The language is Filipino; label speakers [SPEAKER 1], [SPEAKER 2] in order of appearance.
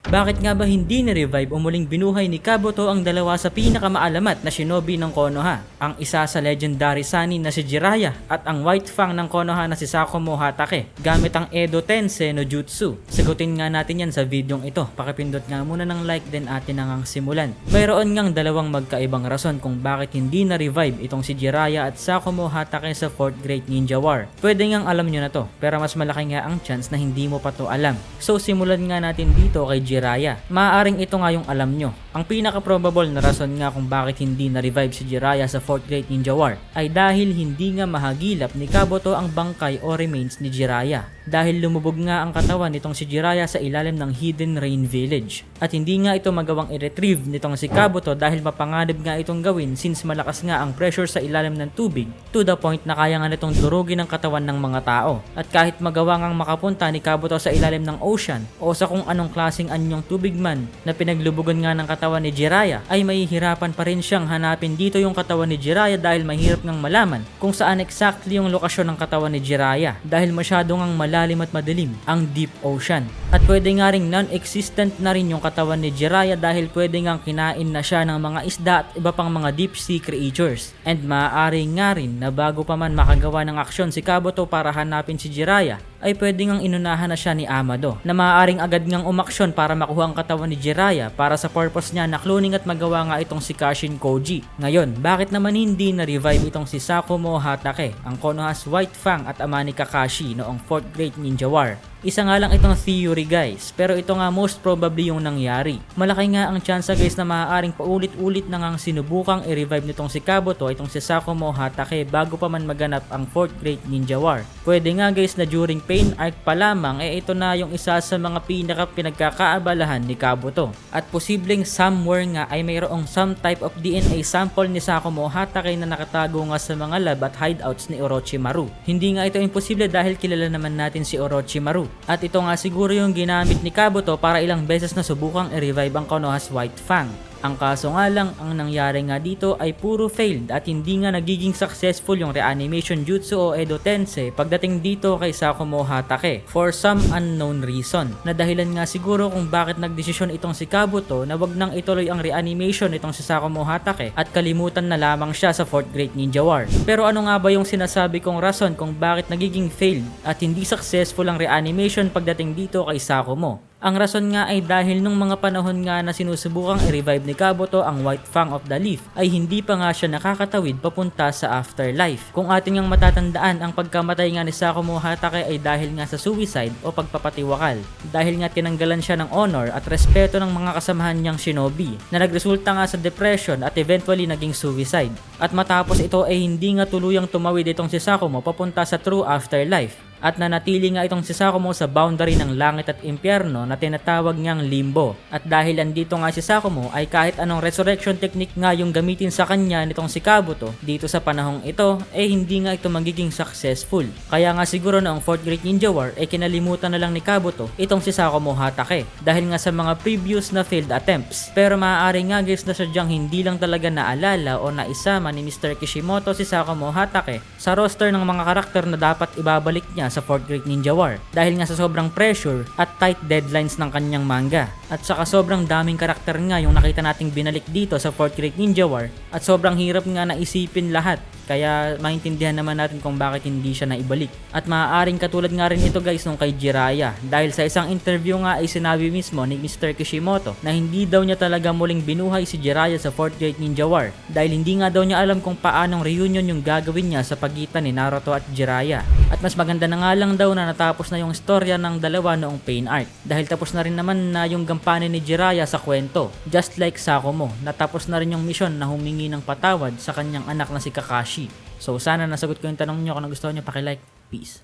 [SPEAKER 1] Bakit nga ba hindi ni-revive o muling binuhay ni Kabuto ang dalawa sa pinakamaalamat na shinobi ng Konoha? Ang isa sa legendary Sannin na si Jiraiya at ang White Fang ng Konoha na si Sakumo Hatake gamit ang Edo Tensei no Jutsu. Sagutin nga natin yan sa videong ito. Pakipindot nga muna ng like din atin nang simulan. Mayroon ngang dalawang magkaibang rason kung bakit hindi na-revive itong si Jiraiya at Sakumo Hatake sa 4th Great Ninja War. Pwede ngang alam nyo na to, pero mas malaki nga ang chance na hindi mo pa to alam. So simulan nga natin dito kay Jiraiya. Maaaring ito nga yung alam nyo. Ang pinaka-probable na rason nga kung bakit hindi na-revive si Jiraiya sa 4th Great Ninja War ay dahil hindi nga mahagilap ni Kabuto ang bangkay o remains ni Jiraiya. Dahil lumubog nga ang katawan nitong si Jiraiya sa ilalim ng Hidden Rain Village. At hindi nga ito magawang i-retrieve nitong si Kabuto dahil mapanganib nga itong gawin since malakas nga ang pressure sa ilalim ng tubig to the point na kaya nga nitong durugin ang katawan ng mga tao. At kahit magawa ngang makapunta ni Kabuto sa ilalim ng ocean o sa kung anong klaseng anyong tubig man na pinaglubugan nga ng katawan ni Jiraiya ay mahihirapan pa rin siyang hanapin dito yung katawan ni Jiraiya dahil mahirap ngang malaman kung saan exactly yung lokasyon ng katawan ni Jiraiya dahil masyado ngang malalim at madilim ang deep ocean. At pwede nga ring non-existent na rin yung katawan ni Jiraiya dahil pwede ngang kinain na siya ng mga isda at iba pang mga deep sea creatures. And maaari nga rin na bago pa man makagawa ng aksyon si Kabuto para hanapin si Jiraiya ay pwede ngang inunahan na siya ni Amado na maaaring agad ngang umaksyon para makuha ang katawan ni Jiraiya para sa purpose niya na cloning at magawa nga itong si Kashin Koji. Ngayon, bakit naman hindi na-revive itong si Sakumo Hatake, ang Konoha's White Fang at ama ni Kakashi noong 4th Great Ninja War? Isa nga lang itong theory guys, pero ito nga most probably yung nangyari. Malaki nga ang chance guys na maaaring paulit-ulit na ngang sinubukang i-revive nitong si Kabuto itong si Sakumo Hatake bago pa man maganap ang 4th Great Ninja War. Pwede nga guys na during Pain Arc pa lamang ito na yung isa sa mga pinagkakaabalahan ni Kabuto. At posibleng somewhere nga ay mayroong some type of DNA sample ni Sakumo Hatake na nakatago nga sa mga lab at hideouts ni Orochimaru. Hindi nga ito imposible dahil kilala naman natin si Orochimaru. At ito nga siguro yung ginamit ni Kabuto para ilang beses na subukang i-revive ang Konoha's White Fang. Ang kaso nga lang, ang nangyari nga dito ay puro failed at hindi nga nagiging successful yung reanimation jutsu o Edo Tensei pagdating dito kay Sakumo Hatake for some unknown reason. Na dahilan nga siguro kung bakit nagdesisyon itong si Kabuto na wag nang ituloy ang reanimation itong si Sakumo Hatake at kalimutan na lamang siya sa 4th Great Ninja War. Pero ano nga ba yung sinasabi kong rason kung bakit nagiging failed at hindi successful ang reanimation pagdating dito kay Sakumo? Ang rason nga ay dahil nung mga panahon nga na sinusubukang i-revive ni Kabuto ang White Fang of the Leaf ay hindi pa nga siya nakakatawid papunta sa afterlife. Kung ating ngang matatandaan, ang pagkamatay nga ni Sakumo Hatake ay dahil nga sa suicide o pagpapatiwakal. Dahil nga tinanggalan siya ng honor at respeto ng mga kasamahan niyang shinobi na nagresulta nga sa depression at eventually naging suicide. At matapos ito ay hindi nga tuluyang tumawid itong si Sakumo papunta sa true afterlife. At nanatili nga itong si Sakumo sa boundary ng langit at impyerno na tinatawag niyang limbo. At dahil andito nga si Sakumo ay kahit anong resurrection technique nga yung gamitin sa kanya nitong si Kabuto dito sa panahong ito hindi nga ito magiging successful. Kaya nga siguro noong 4th Great Ninja War kinalimutan na lang ni Kabuto itong si Sakumo Hatake dahil nga sa mga previous na failed attempts. Pero maaari nga guys na sadyang hindi lang talaga naalala o naisama ni Mr. Kishimoto si Sakumo Hatake sa roster ng mga karakter na dapat ibabalik niya sa 4th Great Ninja War dahil nga sa sobrang pressure at tight deadlines ng kanyang manga. At saka sobrang daming karakter nga yung nakita nating binalik dito sa 4th Great Ninja War at sobrang hirap nga na isipin lahat. Kaya maintindihan naman natin kung bakit hindi siya naibalik. At maaaring katulad nga rin ito guys nung kay Jiraiya dahil sa isang interview nga ay sinabi mismo ni Mr. Kishimoto na hindi daw niya talaga muling binuhay si Jiraiya sa 4th Great Ninja War dahil hindi nga daw niya alam kung paanong reunion yung gagawin niya sa pagitan ni Naruto at Jiraiya. At mas maganda na nga lang daw na natapos na yung storya ng dalawa noong Pain Arc dahil tapos na rin naman na yung gampanin ni Jiraiya sa kwento. Just like Sakumo, natapos na rin yung mission na humingi ng patawad sa kanyang anak na si Kakashi. So sana nasagot ko yung tanong nyo. Kung nagustuhan nyo, paki-like. Peace.